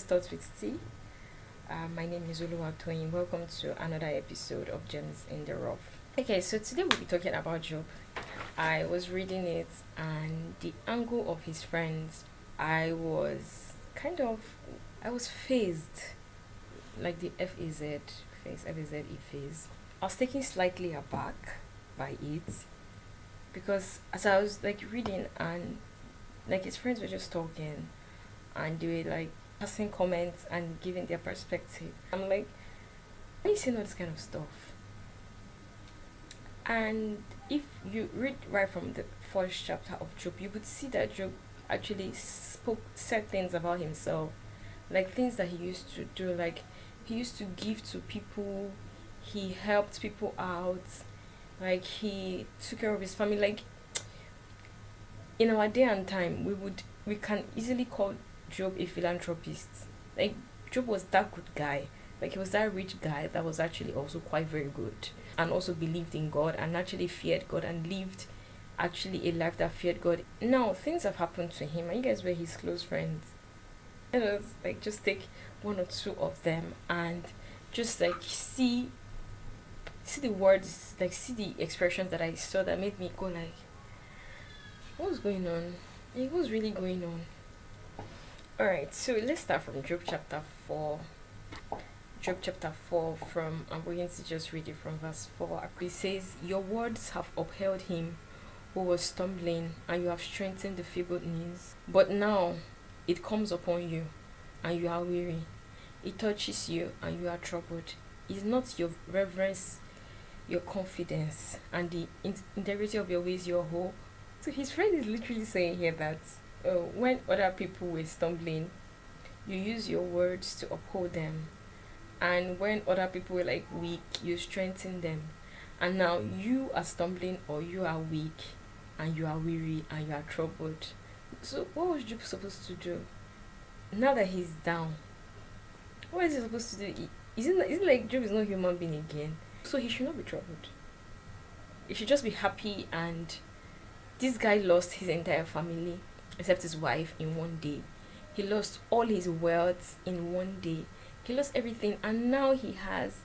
starts with T. My name is Oluwatoyin. Welcome to another episode of Gems in the Rough. Okay, so today we'll be talking about Job. I was reading it and the angle of his friends, I was phased, like the F-A-Z phase, F-A-Z-E phase. I was taken slightly aback by it because as I was reading and his friends were just talking and they were passing comments and giving their perspective. I'm like, why are you saying all this kind of stuff? And if you read right from the first chapter of Job, you would see that Job actually said things about himself, like things that he used to do, like he used to give to people, he helped people out, like he took care of his family. Like in our day and time, we can easily call Job a philanthropist. Like Job was that good guy. Like he was that rich guy that was actually also quite very good and also believed in God and actually feared God and lived actually a life that feared God. Now things have happened to him and you guys were his close friends. Let us just take one or two of them and just see the words, see the expressions that I saw that made me go what's going on? What's really going on? Alright, so let's start from Job chapter 4. Job chapter 4 I'm going to just read it from verse 4. It says, "Your words have upheld him who was stumbling, and you have strengthened the feeble knees. But now it comes upon you, and you are weary. It touches you, and you are troubled. Is not your reverence your confidence, and the integrity of your ways your hope?" So his friend is literally saying here that when other people were stumbling, you use your words to uphold them. And when other people were weak, you strengthen them. And now you are stumbling or you are weak and you are weary and you are troubled. So what was Job supposed to do? Now that he's down, what is he supposed to do? Isn't it like Job is not a human being again? So he should not be troubled. He should just be happy. And this guy lost his entire family except his wife in one day. He lost all his wealth in one day. He lost everything, and now he has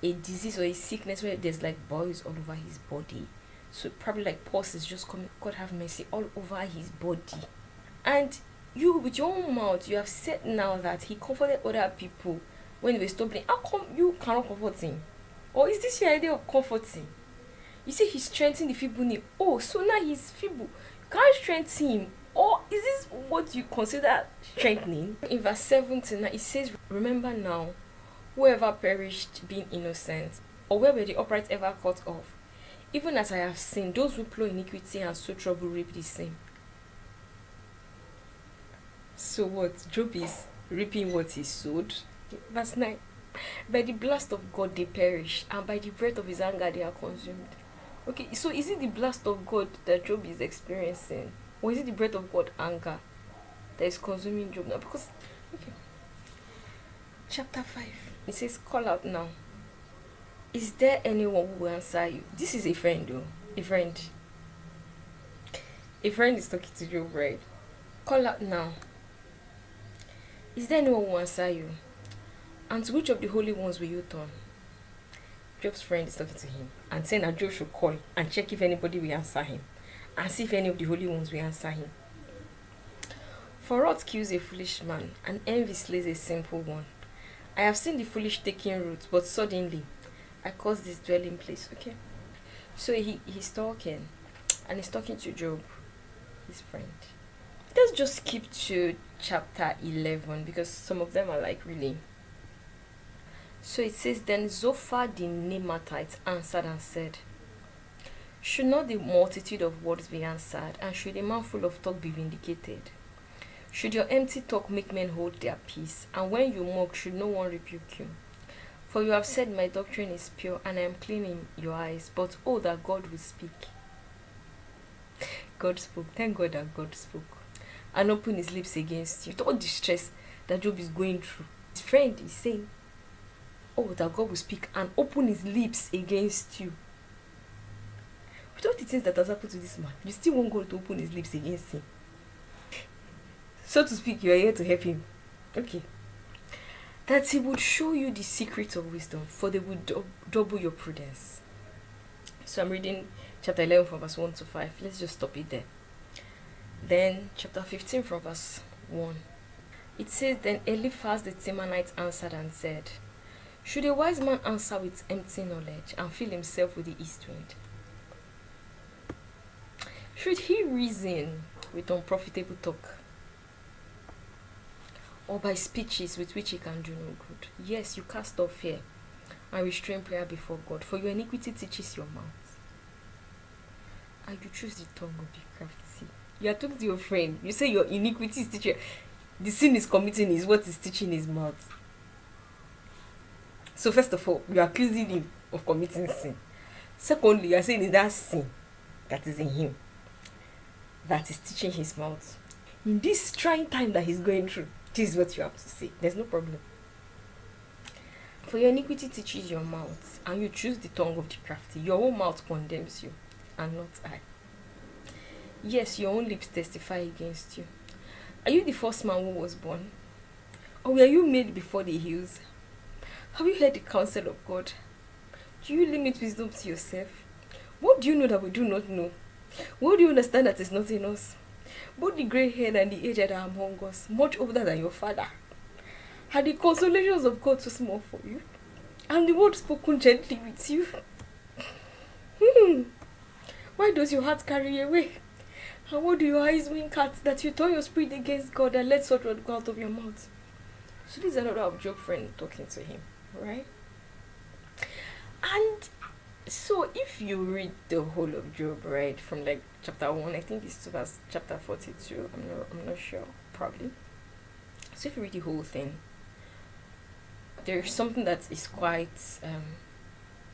a disease or a sickness where there's boils all over his body. So probably pus is just coming, God have mercy, all over his body. And you, with your own mouth, you have said now that he comforted other people when they were stumbling. How come you cannot comfort him? Or is this your idea of comforting? You say he strengthened the feeble knee. Oh, so now he's feeble. You can't strengthen him. Or is this what you consider strengthening? In verse 7 to 9, it says, "Remember now, whoever perished being innocent, or where were the upright ever cut off? Even as I have seen, those who plow iniquity and sow trouble reap the same." So what? Job is reaping what he sowed. Verse 9, "By the blast of God they perish, and by the breath of his anger they are consumed." Okay, so is it the blast of God that Job is experiencing? Or is it the breath of God anger that is consuming Job now? Because, okay. Chapter 5, it says, "Call out now. Is there anyone who will answer you?" This is a friend though. A friend is talking to Job, right? "Call out now. Is there anyone who will answer you? And to which of the holy ones will you turn?" Job's friend is talking to him and saying that Job should call and check if anybody will answer him and see if any of the holy ones will answer him. "For wrath kills a foolish man, and envy slays a simple one. I have seen the foolish taking root, but suddenly I caused this dwelling place." Okay, so he's talking, and he's talking to Job, his friend. Let's just skip to chapter 11 because some of them are really. So it says, "Then Zophar the Naamathite answered and said, should not the multitude of words be answered, and should a man full of talk be vindicated? Should your empty talk make men hold their peace, and when you mock, should no one rebuke you? For you have said, my doctrine is pure, and I am clean in your eyes, but oh, that God will speak." God spoke. Thank God that God spoke and opened his lips against you. With all the stress that Job is going through, his friend is saying, oh, that God will speak and open his lips against you. With all the things that has happened to this man, you still want God to open his lips against him. So to speak, you are here to help him. Okay. that he would show you the secrets of wisdom, for they would double your prudence. So I'm reading chapter 11 from verse 1 to 5. Let's just stop it there. Then chapter 15 from verse 1. It says, Then Eliphaz the Temanite answered and said, Should a wise man answer with empty knowledge and fill himself with the east wind? Should he reason with unprofitable talk, or by speeches with which he can do no good? Yes, you cast off fear and restrain prayer before God, for your iniquity teaches your mouth, and you choose the tongue of the crafty. You are talking to your friend, you say your iniquity is teaching, the sin is committing is what is teaching his mouth. So first of all, you are accusing him of committing sin. Secondly, you are saying it's that sin that is in him that is teaching his mouth. In this trying time that he's going through, this is what you have to say. There's no problem. For your iniquity teaches your mouth, and you choose the tongue of the crafty. Your own mouth condemns you, and not I. Yes, your own lips testify against you. Are you the first man who was born? Or were you made before the hills? Have you heard the counsel of God? Do you limit wisdom to yourself? What do you know that we do not know? What do you understand that is not in us? Both the grey haired and the aged are among us, much older than your father. Are the consolations of God too small for you? And the word spoken gently with you? Why does your heart carry away? And what do your eyes wink at, that you turn your spirit against God and let such word go out of your mouth? So this is another of Job's friend talking to him, right? And so if you read the whole of Job, right, from like chapter 1, I think it's to verse chapter 42, I'm not sure, probably. So if you read the whole thing, there's something that is quite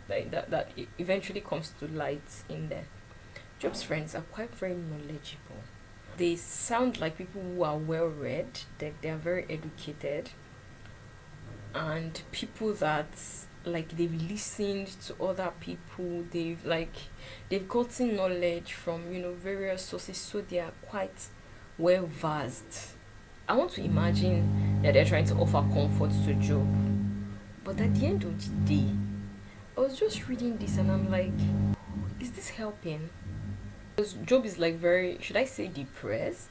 like that eventually comes to light in there. Job's friends are quite very knowledgeable. They sound like people who are well read, they are very educated, and people that like they've listened to other people, they've gotten knowledge from various sources, so they are quite well versed. I want to imagine that they're trying to offer comfort to Job, but at the end of the day, I was just reading this and I'm like, is this helping? Because Job is like very, should I say, depressed?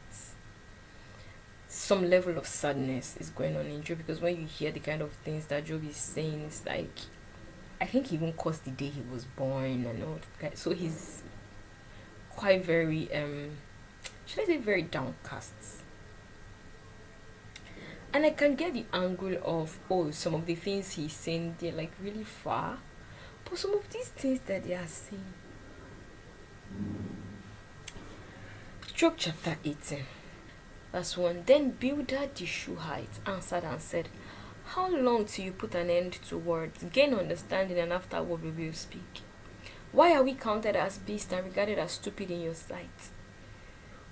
Some level of sadness is going on in Job, because when you hear the kind of things that Job is saying, it's like, I think he even caused the day he was born and all that. So he's quite very, should I say, very downcast. And I can get the angle of, some of the things he's saying, they're like really far. But some of these things that they are saying. Job chapter 18, verse 1. Then Bildad the Shuhite answered and said, How long till you put an end to words, gain understanding, and afterward will you speak? Why are we counted as beasts and regarded as stupid in your sight?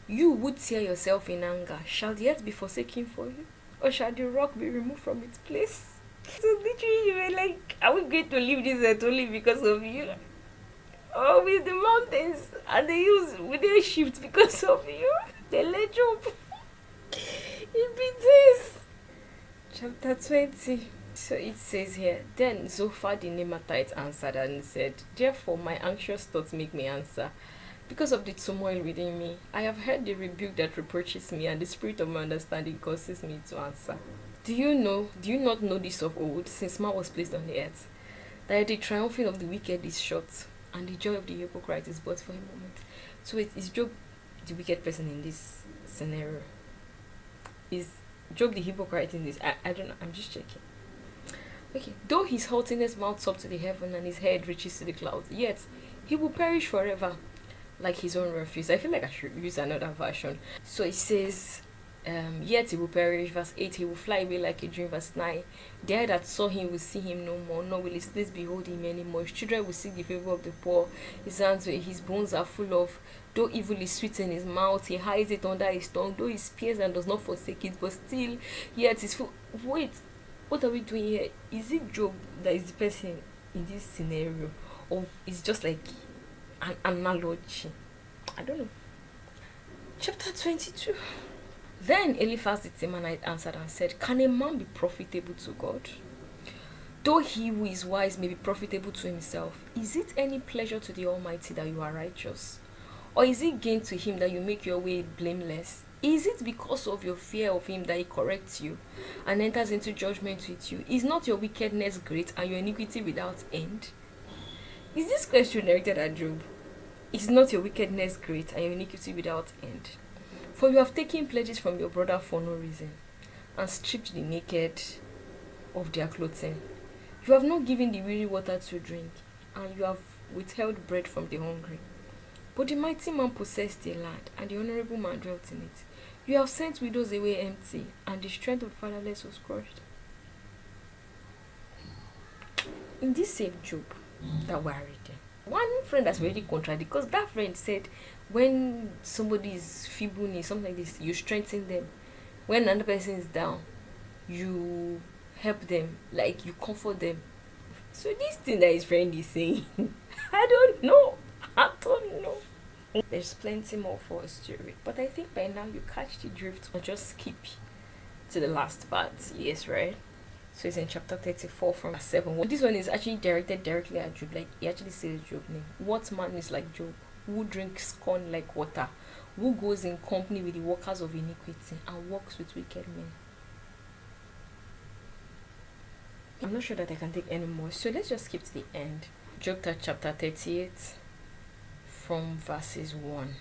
You would tear yourself in anger. Shall the earth be forsaken for you? Or shall the rock be removed from its place? So literally you were like, are we going to leave this earth only because of you? Oh, with the mountains and the hills, will they shift because of you? They let Job. It be this. Chapter 20. So it says here, Then Zophar the Naamathite answered and said, Therefore my anxious thoughts make me answer, because of the turmoil within me. I have heard the rebuke that reproaches me, and the spirit of my understanding causes me to answer. Do you not know this of old, since man was placed on the earth, that the triumphing of the wicked is short, and the joy of the hypocrite is but for a moment? So is Job the wicked person in this scenario? Is Job the hypocrite in this? I don't know, I'm just checking. Okay, though his haughtiness mounts up to the heaven and his head reaches to the clouds, yet he will perish forever, like his own refuse. I feel like I should use another version. So it says, yet he will perish. Verse 8, he will fly away like a dream. Verse 9, the eye that saw him will see him no more, nor will his face behold him anymore. His children will seek the favor of the poor. His bones are full of, though evil is sweet in his mouth, he hides it under his tongue. Though he spears and does not forsake it, but still, yet is full. Wait, what are we doing here? Is it Job that is the person in this scenario, or it's just like an analogy? I don't know. Chapter 22. Then Eliphaz the Temanite answered and said, can a man be profitable to God? Though he who is wise may be profitable to himself, is it any pleasure to the Almighty that you are righteous? Or is it gain to him that you make your way blameless? Is it because of your fear of him that he corrects you and enters into judgment with you? Is not your wickedness great and your iniquity without end? Is this question directed at Job? Is not your wickedness great and your iniquity without end? For you have taken pledges from your brother for no reason, and stripped the naked of their clothing. You have not given the weary water to drink, and you have withheld bread from the hungry. But the mighty man possessed the land, and the honorable man dwelt in it. You have sent widows away empty, and the strength of the fatherless was crushed. In this same Job that we're reading, one friend has already contradicted, because that friend said when somebody is feeble in something like this, you strengthen them. When another person is down, you help them, like you comfort them. So this thing that his friend is saying, I don't know. There's plenty more for us to read, but I think by now you catch the drift. I'll just skip to the last part. Yes, right? So it's in chapter 34 from verse 7. This one is actually directed directly at Job. Like, he actually says Job's name. What man is like Job, who drinks corn like water, who goes in company with the workers of iniquity and walks with wicked men? I'm not sure that I can take any more, so let's just skip to the end. Job chapter 38 from verses 1.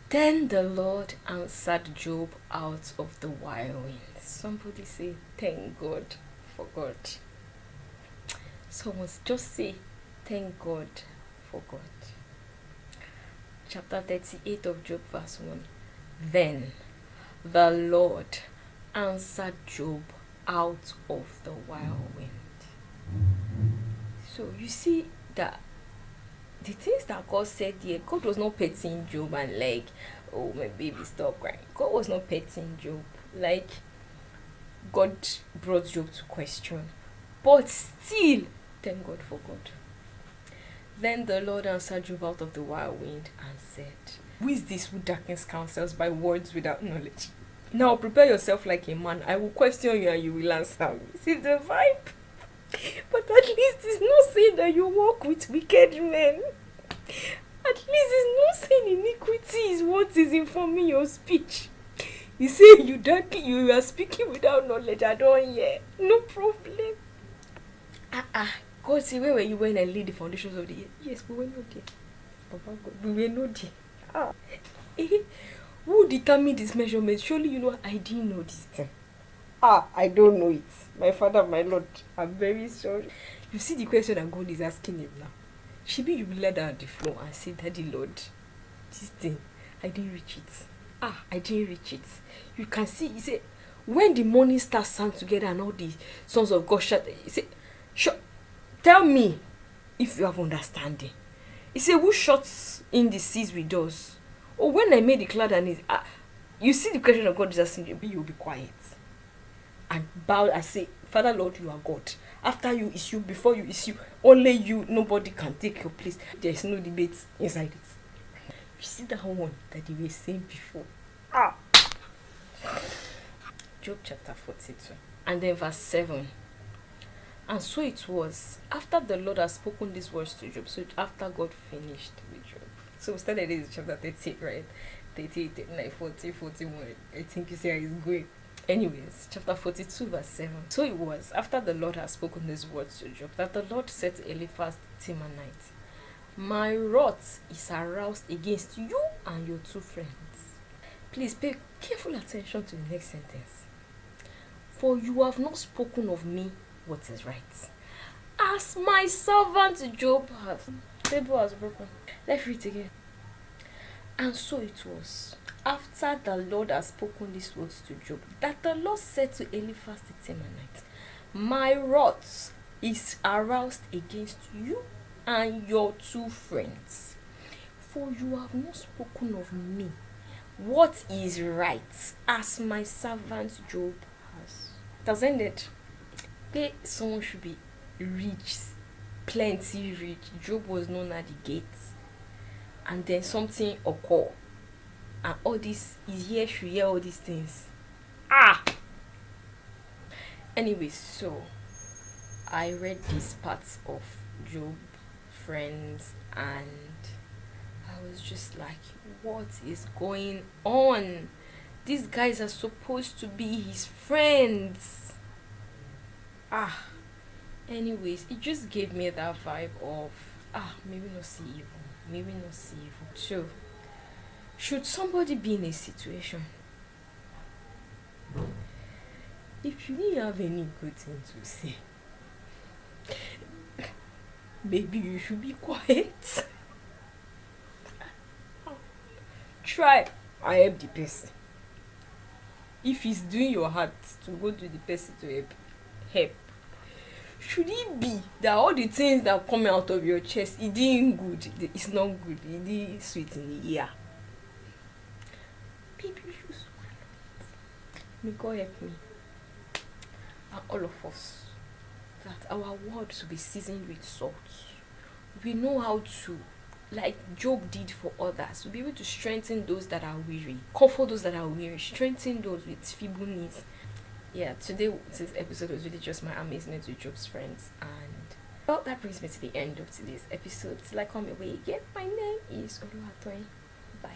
Then the Lord answered Job out of the whirlwind. Somebody say, thank God for God. Someone just say, thank God for God. Chapter 38 of Job, verse 1. Then the Lord answered Job out of the whirlwind. So you see that the things that God said here, God was not petting Job and like, oh my baby, stop crying. God was not petting Job. Like, God brought Job to question, but still, thank God for God. Then the Lord answered Job out of the whirlwind and said, who is this who darkens counsels by words without knowledge? Now prepare yourself like a man. I will question you and you will answer me. See the vibe? But at least it's not saying that you walk with wicked men. At least it's not saying iniquity is what is informing your speech. You say you are speaking without knowledge. I don't hear. No problem. God say, where were you when I laid the foundations of the earth? Yes, we were not there. Papa God, we were not there. Who determined this measurement? Surely you know I didn't know this thing. I don't know it. My Father, my Lord, I'm very sorry. You see the question that God is asking him now. Should you be led down the floor and say, Daddy Lord, this thing, I didn't reach it. I didn't reach it. You can see, he said, when the morning stars sang together and all the sons of God shouted, he said, tell me if you have understanding. He said, who shuts in the seas with us? Or when I made the cloud and it, you see the question of God is asking you, you'll be quiet. And bow and say, Father Lord, you are God. After you is you, before you is you. Only you, nobody can take your place. There is no debate inside it. You see that one that they were saying before. Job chapter 42. And then verse 7. And so it was, after the Lord has spoken these words to Job, so after God finished with Job. So we started this chapter 38, right? 38, 39, 40, 41. I think you see how it's going. Anyways, chapter 42, verse 7. So it was, after the Lord has spoken these words to Job, that the Lord said to Eliphaz the Temanite, my wrath is aroused against you and your two friends. Please pay careful attention to the next sentence. For you have not spoken of me what is right, as my servant Job has. Table has broken. Let's read it again. And so it was, after the Lord has spoken these words to Job, that the Lord said to Eliphaz the Temanite, my wrath is aroused against you and your two friends, for you have not spoken of me what is right, as my servant Job has. It has ended. Someone should be rich, plenty rich. Job was known at the gates, and then something occurred, and all this is here, she hear all these things. Anyways, so I read these parts of Job Friends, and I was just like, what is going on? These guys are supposed to be his friends. Anyways, it just gave me that vibe of maybe not see evil. So should somebody be in a situation, if you didn't have any good thing to say, maybe you should be quiet. Try and help the person. If it's doing your heart to go to the person to help, should it be that all the things that come out of your chest, it didn't good, it's not good, it didn't sweet in the ear? Baby, you should swallow it. May God help me and all of us, that our words will be seasoned with salt. We know how to, like Job did for others, we'll be able to strengthen those that are weary, comfort those that are weary, strengthen those with feeble knees. Yeah, today's episode was really just my amazement with Job's friends, and well, that brings me to the end of today's episode. Till I come your way again, my name is Oluwatoyin. Bye.